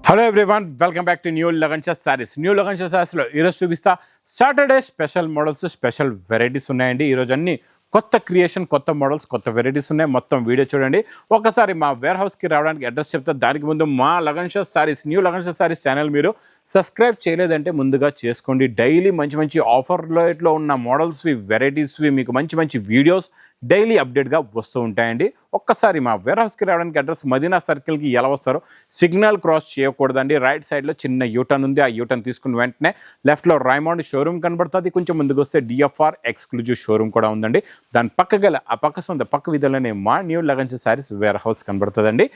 Hello everyone, welcome back to new లగన్షా saris. New లగన్షా సారీస్లో ఈరోజు చూపిస్తా Saturday special models, special varieties ఉన్నాయండి. ఈరోజు అన్ని కొత్త క్రియేషన్, కొత్త మోడల్స్, కొత్త వెరైటీస్ ఉన్నాయి. మొత్తం వీడియో చూడండి. ఒకసారి మా వేర్ హౌస్కి రావడానికి అడ్రస్ చెప్తా. దానికి ముందు మా లగన్షా సారీస్, న్యూ లగన్షా సారీస్ ఛానల్ మీరు సబ్స్క్రైబ్ చేయలేదంటే ముందుగా చేసుకోండి. డైలీ మంచి మంచి ఆఫర్లో ఉన్న మోడల్స్వి, వెరైటీస్వి, మీకు మంచి మంచి వీడియోస్ డైలీ అప్డేట్గా వస్తూ ఉంటాయండి. ఒక్కసారి మా వేర్ హౌస్కి రావడానికి అడ్రస్ మదీనా సర్కిల్కి ఎలా వస్తారో సిగ్నల్ క్రాస్ చేయకూడదండి. రైట్ సైడ్లో చిన్న యూటర్న్ ఉంది. ఆ యూటర్న్ తీసుకుని వెంటనే లెఫ్ట్లో రైమండ్ షోరూమ్ కనబడుతుంది. కొంచెం ముందుకు వస్తే డిఎఫ్ఆర్ ఎక్స్క్లూజివ్ షోరూమ్ కూడా ఉందండి. దాని పక్క గల ఆ పక్క వీధిలోనే మా న్యూ లగన్షా సారీస్ వేర్ హౌస్ కనబడుతుందండి.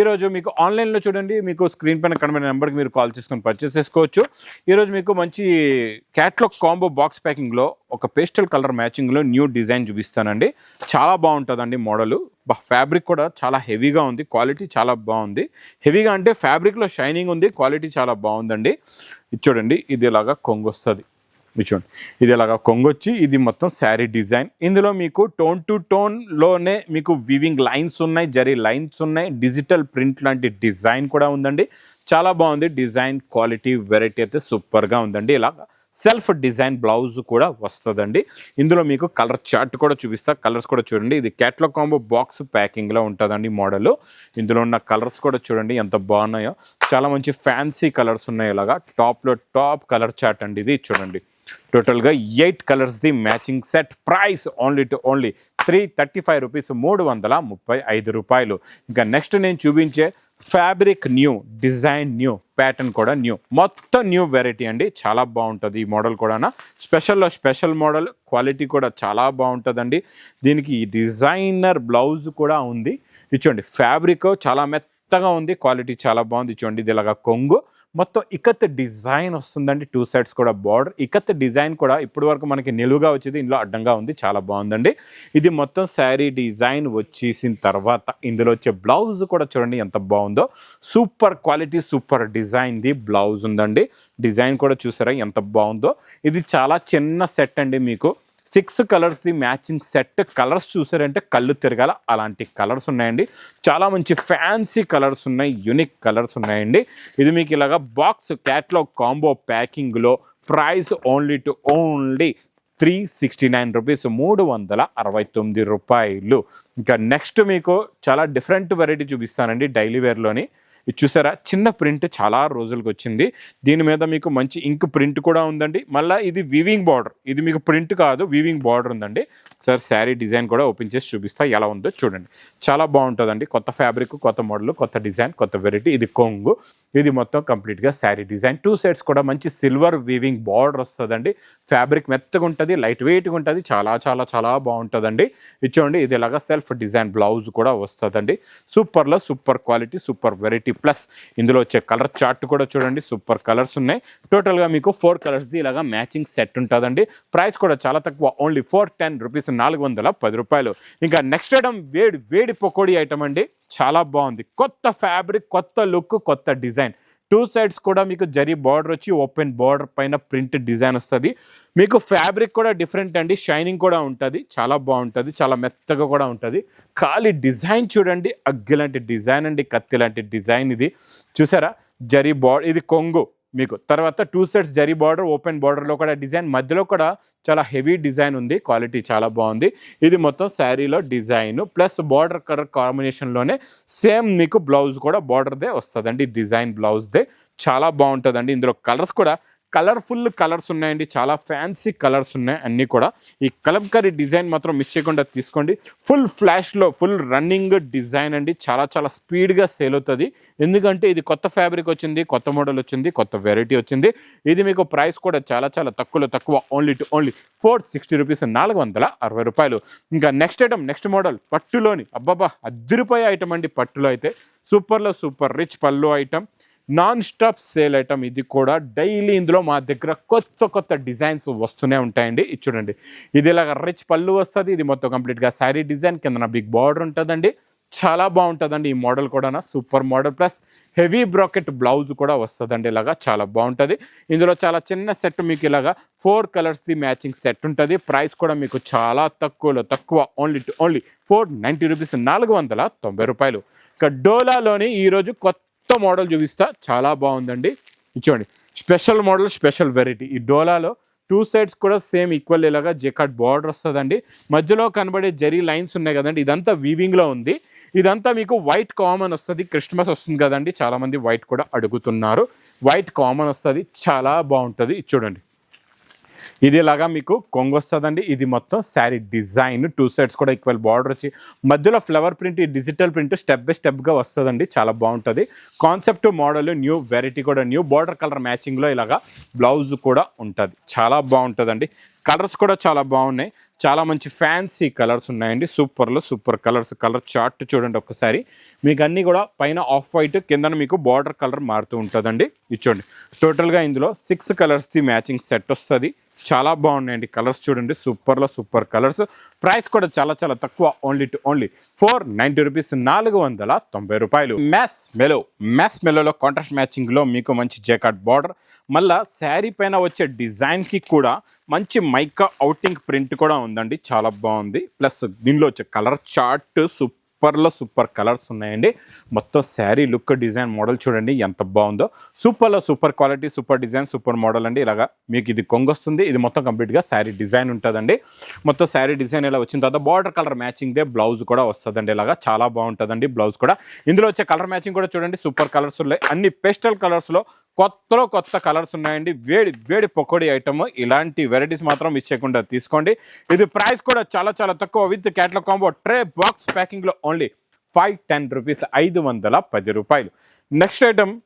ఈరోజు మీకు ఆన్లైన్లో చూడండి, మీకు స్క్రీన్ పైన కనబడే నెంబర్కి మీరు కాల్ చేసుకొని పర్చేస్ చేసుకోవచ్చు. ఈరోజు మీకు మంచి క్యాట్లాగ్ కాంబో బాక్స్ ప్యాకింగ్లో ఒక పేస్టల్ కలర్ మ్యాచింగ్లో న్యూ డిజైన్ చూపిస్తానండి. చాలా బాగుంటుందండి మోడలు. ఫ్యాబ్రిక్ కూడా చాలా హెవీగా ఉంది, క్వాలిటీ చాలా బాగుంది. హెవీగా అంటే ఫ్యాబ్రిక్లో షైనింగ్ ఉంది, క్వాలిటీ చాలా బాగుందండి. ఇది చూడండి, ఇది ఇలాగా కొంగు వస్తుంది. చూడండి, ఇది ఇలాగా కొంగు వచ్చి ఇది మొత్తం శారీ డిజైన్. ఇందులో మీకు టోన్ టు టోన్లోనే మీకు వీవింగ్ లైన్స్ ఉన్నాయి, జరీ లైన్స్ ఉన్నాయి, డిజిటల్ ప్రింట్ లాంటి డిజైన్ కూడా ఉందండి. చాలా బాగుంది డిజైన్, క్వాలిటీ, వెరైటీ అయితే సూపర్గా ఉందండి. ఇలాగా సెల్ఫ్ డిజైన్ బ్లౌజ్ కూడా వస్తుందండి. ఇందులో మీకు కలర్ చార్ట్ కూడా చూపిస్తా. కలర్స్ కూడా చూడండి. ఇది క్యాట్లాగ్ కాంబో బాక్స్ ప్యాకింగ్లో ఉంటుందండి మోడల్. ఇందులో ఉన్న కలర్స్ కూడా చూడండి ఎంత బాగున్నాయో. చాలా మంచి ఫ్యాన్సీ కలర్స్ ఉన్నాయి. ఇలాగా టాప్లో టాప్ కలర్ చార్ట్ అండి ఇది. చూడండి, టోటల్గా 8 కలర్స్ది matching set. Price only 335 rupees, 335 రూపాయలు. ఇంకా నెక్స్ట్ నేను చూపించే fabric new, design new, pattern కూడా న్యూ, మొత్తం న్యూ వెరైటీ అండి. చాలా బాగుంటుంది ఈ మోడల్ కూడా. స్పెషల్లో స్పెషల్ మోడల్, క్వాలిటీ కూడా చాలా బాగుంటుందండి. దీనికి డిజైనర్ బ్లౌజ్ కూడా ఉంది. ఇచ్చోండి, ఫ్యాబ్రిక్ చాలా మెత్తగా ఉంది, క్వాలిటీ చాలా బాగుంది. ఇచ్చోండి, ఇది ఇలాగా కొంగు మొత్తం ఇకత్ డిజైన్ వస్తుందండి. 2 సైడ్స్ కూడా బార్డర్ ఇకత్ డిజైన్ కూడా ఇప్పటి వరకు మనకి నిలువుగా వచ్చేది, ఇందులో అడ్డంగా ఉంది. చాలా బాగుందండి. ఇది మొత్తం శారీ డిజైన్ వచ్చేసిన తర్వాత ఇందులో వచ్చే బ్లౌజ్ కూడా చూడండి ఎంత బాగుందో. సూపర్ క్వాలిటీ, సూపర్ డిజైన్ది బ్లౌజ్ ఉందండి. డిజైన్ కూడా చూసారా ఎంత బాగుందో. ఇది చాలా చిన్న సెట్ అండి. మీకు 6 కలర్స్ది మ్యాచింగ్ సెట్. కలర్స్ చూసారంటే కళ్ళు తిరగాల అలాంటి కలర్స్ ఉన్నాయండి. చాలా మంచి ఫ్యాన్సీ కలర్స్ ఉన్నాయి, యూనిక్ కలర్స్ ఉన్నాయండి. ఇది మీకు ఇలాగా బాక్స్ క్యాట్లాగ్ కాంబో ప్యాకింగ్లో ప్రైస్ ఓన్లీ 369 రూపీస్, 369 రూపాయలు. ఇంకా నెక్స్ట్ మీకు చాలా డిఫరెంట్ వెరైటీ చూపిస్తానండి డైలీ వేర్లోని. ఇది చూసారా, చిన్న ప్రింట్ చాలా రోజులకు వచ్చింది. దీని మీద మీకు మంచి ఇంక్ ప్రింట్ కూడా ఉందండి. మళ్ళీ ఇది వీవింగ్ బార్డర్, ఇది మీకు ప్రింట్ కాదు, వీవింగ్ బార్డర్ ఉందండి. ఒకసారి శారీ డిజైన్ కూడా ఓపెన్ చేసి చూపిస్తా ఎలా ఉందో చూడండి. చాలా బాగుంటుందండి. కొత్త ఫ్యాబ్రిక్, కొత్త మోడల్, కొత్త డిజైన్, కొత్త వెరైటీ. ఇది కొంగు, ఇది మొత్తం కంప్లీట్గా శారీ డిజైన్. 2 సైడ్స్ కూడా మంచి సిల్వర్ వీవింగ్ బార్డర్ వస్తుందండి. ఫ్యాబ్రిక్ మెత్తగా ఉంటుంది, లైట్ వెయిట్గా ఉంటుంది. చాలా చాలా చాలా బాగుంటుందండి. ఇచ్చోండి, ఇది ఇలాగా సెల్ఫ్ డిజైన్ బ్లౌజ్ కూడా వస్తుందండి. సూపర్లో super quality, super variety. Plus ఇందులో వచ్చే కలర్ చార్ట్ కూడా చూడండి, సూపర్ కలర్స్ ఉన్నాయి. టోటల్గా మీకు 4 కలర్స్ది ఇలాగా మ్యాచింగ్ సెట్ ఉంటుందండి. ప్రైస్ కూడా చాలా తక్కువ, ఓన్లీ 410 రూపీస్, 410 రూపాయలు. ఇంకా నెక్స్ట్ ఐటమ్ వేడి పకోడీ ఐటమ్ అండి. చాలా బాగుంది. కొత్త ఫ్యాబ్రిక్, కొత్త లుక్, కొత్త డిజైన్. 2 సైడ్స్ కూడా మీకు జరీ బార్డర్ వచ్చి ఓపెన్ బార్డర్ పైన ప్రింట్ డిజైన్ వస్తుంది. మీకు ఫ్యాబ్రిక్ కూడా డిఫరెంట్ అండి, షైనింగ్ కూడా ఉంటుంది. చాలా బాగుంటుంది, చాలా మెత్తగా కూడా ఉంటుంది. ఖాళీ డిజైన్ చూడండి, అగ్గి లాంటి డిజైన్ అండి, కత్తి లాంటి డిజైన్. ఇది చూసారా, జరీ బార్డర్, ఇది కొంగు మీకు. తర్వాత 2 సైడ్స్ జరీ బార్డర్, ఓపెన్ బార్డర్లో కూడా డిజైన్, మధ్యలో కూడా చాలా హెవీ డిజైన్ ఉంది. క్వాలిటీ చాలా బాగుంది. ఇది మొత్తం శారీలో డిజైన్ ప్లస్ బార్డర్ కలర్ కాంబినేషన్లోనే సేమ్ మీకు బ్లౌజ్ కూడా బార్డర్దే వస్తుందండి, డిజైన్ బ్లౌజ్దే. చాలా బాగుంటుందండి. ఇందులో కలర్స్ కూడా కలర్ఫుల్ కలర్స్ ఉన్నాయండి. చాలా ఫ్యాన్సీ కలర్స్ ఉన్నాయి అన్నీ కూడా. ఈ కలంకరీ డిజైన్ మాత్రం మిస్ చేయకుండా తీసుకోండి. ఫుల్ ఫ్లాష్లో ఫుల్ రన్నింగ్ డిజైన్ అండి. చాలా చాలా స్పీడ్గా సేల్ అవుతుంది. ఎందుకంటే ఇది కొత్త ఫ్యాబ్రిక్ వచ్చింది, కొత్త మోడల్ వచ్చింది, కొత్త వెరైటీ వచ్చింది. ఇది మీకు ప్రైస్ కూడా చాలా చాలా తక్కువ, ఓన్లీ 460 రూపీస్, 460 రూపాయలు. ఇంకా నెక్స్ట్ ఐటమ్, నెక్స్ట్ మోడల్ పట్టులోని అబ్బాబా అద్దరిపోయే ఐటమ్ అండి. పట్టులో అయితే సూపర్లో సూపర్ రిచ్ పళ్ళు item, non stop sale item. ఇది కూడా డైలీ ఇందులో మా దగ్గర కొత్త డిజైన్స్ వస్తూనే ఉంటాయండి. ఇది చూడండి, ఇది ఇలాగ రిచ్ పళ్ళు వస్తుంది. ఇది మొత్తం కంప్లీట్గా శారీ డిజైన్, కింద బిగ్ బార్డర్ ఉంటుందండి. చాలా బాగుంటుందండి ఈ మోడల్ కూడా. Super model plus heavy bracket blouse కూడా వస్తుందండి. ఇలాగా చాలా బాగుంటుంది. ఇందులో చాలా చిన్న సెట్ మీకు ఇలాగా 4 కలర్స్ది మ్యాచింగ్ సెట్ ఉంటుంది. ప్రైస్ కూడా మీకు చాలా తక్కువ, ఓన్లీ 490 రూపీస్, 490 రూపాయలు. ఇక డోలాలోని ఈరోజు కొత్త కొత్త మోడల్ చూపిస్తా, చాలా బాగుందండి. చూడండి, స్పెషల్ మోడల్, స్పెషల్ వెరైటీ. ఈ డోలాలో 2 సైడ్స్ కూడా సేమ్ ఈక్వల్ ఇలాగా జెకార్డ్ బార్డర్ వస్తుందండి. మధ్యలో కనబడే జరీ లైన్స్ ఉన్నాయి కదండి, ఇదంతా వీవింగ్లో ఉంది. ఇదంతా మీకు వైట్ కామన్ వస్తుంది. క్రిస్మస్ వస్తుంది కదండి, చాలామంది వైట్ కూడా అడుగుతున్నారు. వైట్ కామన్ వస్తుంది, చాలా బాగుంటుంది. చూడండి, ఇది ఇలాగా మీకు కొంగు వస్తుందండి. ఇది మొత్తం శారీ డిజైన్, 2 సైడ్స్ కూడా ఈక్వల్ బార్డర్ వచ్చి మధ్యలో flower print, digital print step by స్టెప్గా వస్తుందండి. చాలా బాగుంటుంది. కాన్సెప్ట్ మోడల్ న్యూ, వెరైటీ కూడా న్యూ. బార్డర్ కలర్ మ్యాచింగ్లో ఇలాగా బ్లౌజ్ కూడా ఉంటుంది. చాలా బాగుంటుందండి. కలర్స్ కూడా చాలా బాగున్నాయి. చాలా మంచి ఫ్యాన్సీ కలర్స్ ఉన్నాయండి. సూపర్లో సూపర్ కలర్స్. కలర్ చార్ట్ చూడండి ఒక్కసారి. మీకు అన్నీ కూడా పైన ఆఫ్ వైట్, కిందన మీకు బార్డర్ కలర్ మారుతూ ఉంటుందండి. ఇది చూడండి, టోటల్గా ఇందులో 6 కలర్స్ది మ్యాచింగ్ సెట్ వస్తుంది. చాలా బాగున్నాయండి కలర్స్. చూడండి, సూపర్లో సూపర్ కలర్స్. ప్రైస్ కూడా చాలా చాలా తక్కువ, ఓన్లీ 490 రూపీస్, 490 రూపాయలు. మ్యాస్ మెలోలో కాంట్రాస్ట్ మ్యాచింగ్లో మీకు మంచి జెకార్డ్ బార్డర్, మళ్ళీ శారీ పైన వచ్చే డిజైన్కి కూడా మంచి మైకా అవుటింగ్ ప్రింట్ కూడా ఉందండి. చాలా బాగుంది. ప్లస్ దీనిలో వచ్చే కలర్ చార్ట్ సూపర్లో సూపర్ కలర్స్ ఉన్నాయండి. మొత్తం శారీ లుక్, డిజైన్, మోడల్ చూడండి ఎంత బాగుందో. సూపర్లో super quality, super design, super model అండి. ఇలాగా మీకు ఇది కొంగు వస్తుంది. ఇది మొత్తం కంప్లీట్గా శారీ డిజైన్ ఉంటుందండి. మొత్తం శారీ డిజైన్ ఇలా వచ్చిన తర్వాత బార్డర్ కలర్ మ్యాచింగ్దే బ్లౌజ్ కూడా వస్తుందండి. ఇలాగా చాలా బాగుంటుందండి బ్లౌజ్ కూడా. ఇందులో వచ్చే కలర్ మ్యాచింగ్ కూడా చూడండి, సూపర్ కలర్స్ ఉన్నాయి. అన్ని పేస్టల్ కలర్స్లో కొత్త కలర్స్ ఉన్నాయండి. వేడి పకోడీ ఐటమ్. ఇలాంటి వెరైటీస్ మాత్రం మిస్ చేయకుండా తీసుకోండి. ఇది ప్రైస్ కూడా చాలా చాలా తక్కువ. With catalogue combo tray box ప్యాకింగ్లో ఓన్లీ 510 రూపీస్, 510 రూపాయలు. నెక్స్ట్ ఐటమ్,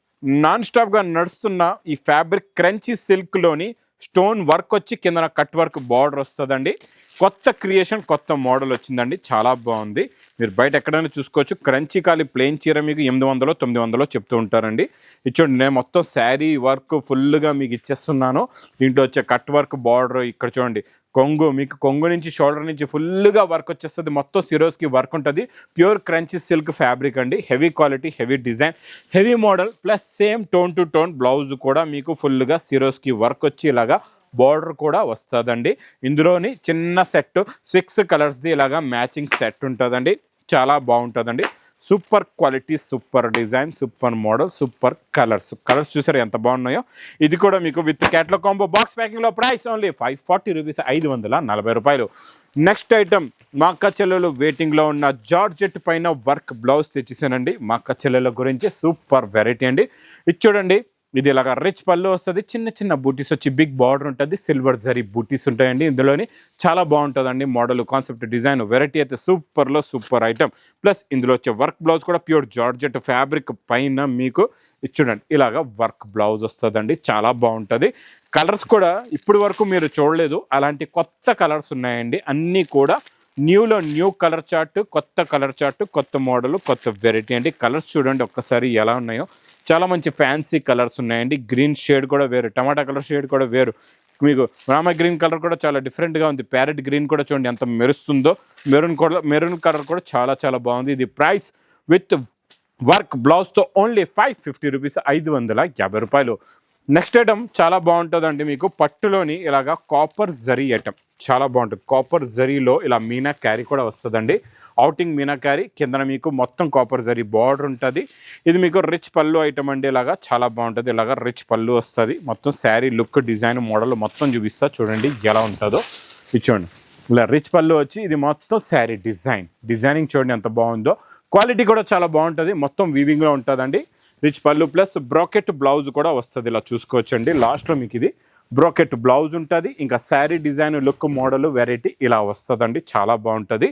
నాన్ స్టాప్గా నడుస్తున్న ఈ ఫ్యాబ్రిక్ క్రంచీ సిల్క్లోని స్టోన్ వర్క్ వచ్చి కింద కట్ వర్క్ బార్డర్ వస్తుందండి. కొత్త క్రియేషన్, కొత్త మోడల్ వచ్చిందండి. చాలా బాగుంది. మీరు బయట ఎక్కడైనా చూసుకోవచ్చు. క్రంచీ కాలి ప్లెయిన్ చీర మీకు 800, 900 చెప్తూ ఉంటారండి. ఇచ్చోండి, నేను మొత్తం శారీ వర్క్ ఫుల్గా మీకు ఇచ్చేస్తున్నాను. దీంట్లో వచ్చే కట్ వర్క్ బార్డర్ ఇక్కడ చూడండి. కొంగు, మీకు కొంగు నుంచి షోల్డర్ నుంచి ఫుల్గా వర్క్ వచ్చేస్తుంది. మొత్తం సిరోస్కి వర్క్ ఉంటుంది. ప్యూర్ క్రంచీ సిల్క్ ఫ్యాబ్రిక్ అండి. Heavy quality, heavy design, heavy model. Plus same tone to tone blouse కూడా మీకు ఫుల్గా సిరోస్కి వర్క్ వచ్చి ఇలాగా బార్డర్ కూడా వస్తుందండి. ఇందులోని చిన్న సెట్ 6 కలర్స్ది ఇలాగా మ్యాచింగ్ సెట్ ఉంటుందండి. చాలా బాగుంటుందండి. Super quality, super design, super model, super colours. చూసారు ఎంత బాగున్నాయో. ఇది కూడా మీకు విత్ క్యాటలాగ్ కాంబో బాక్స్ ప్యాకింగ్లో ప్రైస్ ఓన్లీ 540 రూపీస్, 540 రూపాయలు. నెక్స్ట్ ఐటమ్, మా అక్క చెల్లెలు వెయిటింగ్లో ఉన్న జార్జెట్ పైన వర్క్ బ్లౌజ్ తెచ్చేసానండి. మా అక్క చెల్లెల గురించి సూపర్ వెరైటీ అండి. ఇది చూడండి, ఇది ఇలాగా రిచ్ పళ్ళు వస్తుంది. చిన్న బూటీస్ వచ్చి బిగ్ బార్డర్ ఉంటుంది. సిల్వర్ జరీ బూటీస్ ఉంటాయండి. ఇందులోని చాలా బాగుంటుందండి మోడల్, కాన్సెప్ట్, డిజైన్, వెరైటీ అయితే సూపర్లో సూపర్ ఐటమ్. ప్లస్ ఇందులో వచ్చే వర్క్ బ్లౌజ్ కూడా ప్యూర్ జార్జెట్ ఫ్యాబ్రిక్ పైన మీకు చూడండి ఇలాగా వర్క్ బ్లౌజ్ వస్తుందండి. చాలా బాగుంటుంది. కలర్స్ కూడా ఇప్పటి వరకు మీరు చూడలేదు, అలాంటి కొత్త కలర్స్ ఉన్నాయండి. అన్నీ కూడా న్యూలో న్యూ కలర్ చార్ట్, కొత్త కలర్ చార్ట్, కొత్త మోడల్, కొత్త వెరైటీ అండి. కలర్స్ చూడండి ఒక్కసారి ఎలా ఉన్నాయో. చాలా మంచి ఫ్యాన్సీ కలర్స్ ఉన్నాయండి. గ్రీన్ షేడ్ కూడా వేరు, టమాటా కలర్ షేడ్ కూడా వేరు. మీకు రామ గ్రీన్ కలర్ కూడా చాలా డిఫరెంట్గా ఉంది. ప్యారెట్ గ్రీన్ కూడా చూడండి ఎంత మెరుస్తుందో. మెరూన్ కలర్ కూడా చాలా చాలా బాగుంది. ఇది ప్రైస్ విత్ వర్క్ బ్లౌజ్తో ఓన్లీ 550 రూపీస్, 550 రూపాయలు. నెక్స్ట్ ఐటమ్ చాలా బాగుంటుందండి. మీకు పట్టులోని ఇలాగా కాపర్ జరీ ఐటమ్ చాలా బాగుంటుంది. కాపర్ జరీలో ఇలా మీనా క్యారీ కూడా వస్తుందండి. అవుటింగ్ మీనా క్యారీ, కిందన మీకు మొత్తం కాపర్ జరీ బార్డర్ ఉంటుంది. ఇది మీకు రిచ్ పళ్ళు ఐటమ్ అండి. ఇలాగా చాలా బాగుంటుంది. ఇలాగా రిచ్ పళ్ళు వస్తుంది. మొత్తం శారీ లుక్, డిజైన్, మోడల్ మొత్తం చూపిస్తా చూడండి ఎలా ఉంటుందో. ఇది చూడండి, ఇలా రిచ్ పళ్ళు వచ్చి ఇది మొత్తం శారీ డిజైనింగ్ చూడండి ఎంత బాగుందో. క్వాలిటీ కూడా చాలా బాగుంటుంది. మొత్తం వీవింగ్లో ఉంటుందండి. రిచ్ పళ్ళు ప్లస్ బ్రాకెట్ బ్లౌజ్ కూడా వస్తుంది. ఇలా చూసుకోవచ్చండి. లాస్ట్లో మీకు ఇది బ్రాకెట్ బ్లౌజ్ ఉంటుంది. ఇంకా sari design, look, model, variety ఇలా వస్తుందండి. చాలా బాగుంటుంది.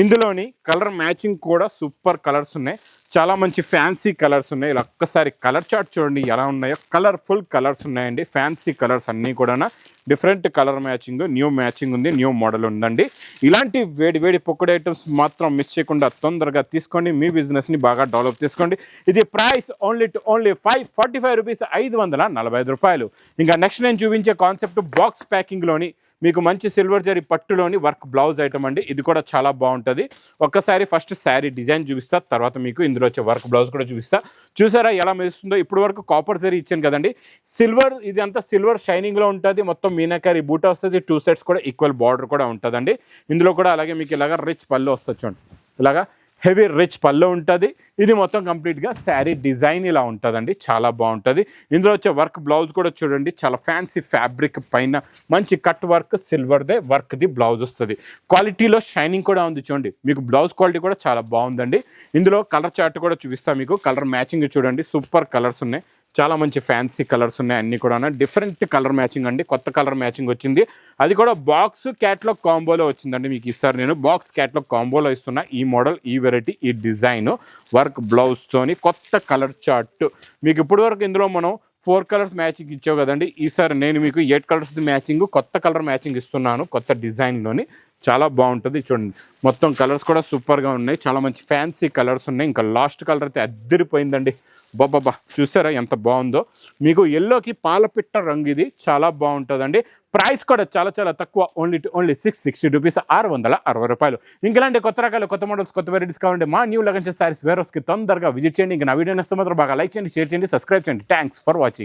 ఇందులోని కలర్ మ్యాచింగ్ కూడా సూపర్ కలర్స్ ఉన్నాయి. చాలా మంచి ఫ్యాన్సీ కలర్స్ ఉన్నాయి. ఇలా ఒక్కసారి కలర్ చార్ట్ చూడండి ఎలా ఉన్నాయో. కలర్ఫుల్ కలర్స్ ఉన్నాయండి. ఫ్యాన్సీ కలర్స్ అన్నీ కూడా different colour matching, new matching ఉంది, న్యూ మోడల్ ఉందండి. ఇలాంటి వేడి పొక్కడి ఐటమ్స్ మాత్రం మిస్ చేయకుండా తొందరగా తీసుకోండి. మీ బిజినెస్ని బాగా డెవలప్ చేసుకోండి. ఇది ప్రైస్ ఓన్లీ 545 రూపీస్, 545 రూపాయలు. ఇంకా నెక్స్ట్ నేను చూపించే కాన్సెప్ట్ బాక్స్ ప్యాకింగ్లోని మీకు మంచి సిల్వర్ జరీ పట్టులోని వర్క్ బ్లౌజ్ ఐటమ్ అండి. ఇది కూడా చాలా బాగుంటుంది. ఒక్కసారి ఫస్ట్ శారీ డిజైన్ చూపిస్తా, తర్వాత మీకు ఇందులో వచ్చే వర్క్ బ్లౌజ్ కూడా చూపిస్తా. చూసారా ఎలా మెరుస్తుందో. ఇప్పుడు వరకు కాపర్ జరీ ఇచ్చాను కదండి. సిల్వర్, ఇది అంతా సిల్వర్ షైనింగ్లో ఉంటుంది. మొత్తం మీనాకారి బూట వస్తుంది. 2 సైడ్స్ కూడా ఈక్వల్ బార్డర్ కూడా ఉంటుందండి. ఇందులో కూడా అలాగే మీకు ఇలాగా రిచ్ పళ్ళు వస్తుంది చూడండి. ఇలాగా హెవీ రిచ్ పళ్ళు ఉంటుంది. ఇది మొత్తం కంప్లీట్గా శారీ డిజైన్ ఇలా ఉంటుందండి, చాలా బాగుంటుంది. ఇందులో వచ్చే వర్క్ బ్లౌజ్ కూడా చూడండి, చాలా ఫ్యాన్సీ ఫ్యాబ్రిక్ పైన మంచి కట్ వర్క్ సిల్వర్దే వర్క్ది బ్లౌజ్ వస్తుంది. క్వాలిటీలో షైనింగ్ కూడా ఉంది చూడండి, మీకు బ్లౌజ్ క్వాలిటీ కూడా చాలా బాగుందండి. ఇందులో కలర్ చార్ట్ కూడా చూపిస్తాను మీకు. కలర్ మ్యాచింగ్ చూడండి, సూపర్ కలర్స్ ఉన్నాయి, చాలా మంచి ఫ్యాన్సీ కలర్స్ ఉన్నాయి, అన్నీ కూడా డిఫరెంట్ కలర్ మ్యాచింగ్ అండి, కొత్త కలర్ మ్యాచింగ్ వచ్చింది. అది కూడా బాక్స్ క్యాట్లాగ్ కాంబోలో వచ్చిందండి. మీకు ఇస్తారు, నేను బాక్స్ క్యాట్లాగ్ కాంబోలో ఇస్తున్నా. ఈ మోడల్, ఈ వెరైటీ, ఈ డిజైన్ వర్క్ బ్లౌజ్తోని కొత్త కలర్ చార్ట్. మీకు ఇప్పటివరకు ఇందులో మనం 4 కలర్స్ మ్యాచింగ్ ఇచ్చావు కదండి, ఈసారి నేను మీకు 8 కలర్స్ మ్యాచింగ్, కొత్త కలర్ మ్యాచింగ్ ఇస్తున్నాను, కొత్త డిజైన్లోని. చాలా బాగుంటుంది చూడండి, మొత్తం కలర్స్ కూడా సూపర్గా ఉన్నాయి, చాలా మంచి ఫ్యాన్సీ కలర్స్ ఉన్నాయి. ఇంకా లాస్ట్ కలర్ అయితే అద్దరిపోయిందండి, బాబా చూసారా ఎంత బాగుందో. మీకు ఎల్లోకి పాలపిట్ట రంగు, ఇది చాలా బాగుంటుందండి. ప్రైస్ కూడా చాలా చాలా తక్కువ, ఓన్లీ 660 రూపీస్, 660 రూపాయలు. ఇంకెలాంటి కొత్త రకాలు, కొత్త మోడల్స్, కొత్త వెరైటీస్ కావాలంటే మా న్యూ లగన్ సారీస్ వేర్ హౌస్కి తొందరగా విజిట్ చేయండి. ఇంకా నా వీడియో నచ్చితే మాత్రం బాగా లైక్ చేయండి, షేర్ చేయండి, సబ్స్క్రైబ్ చేయండి. Thanks for watching.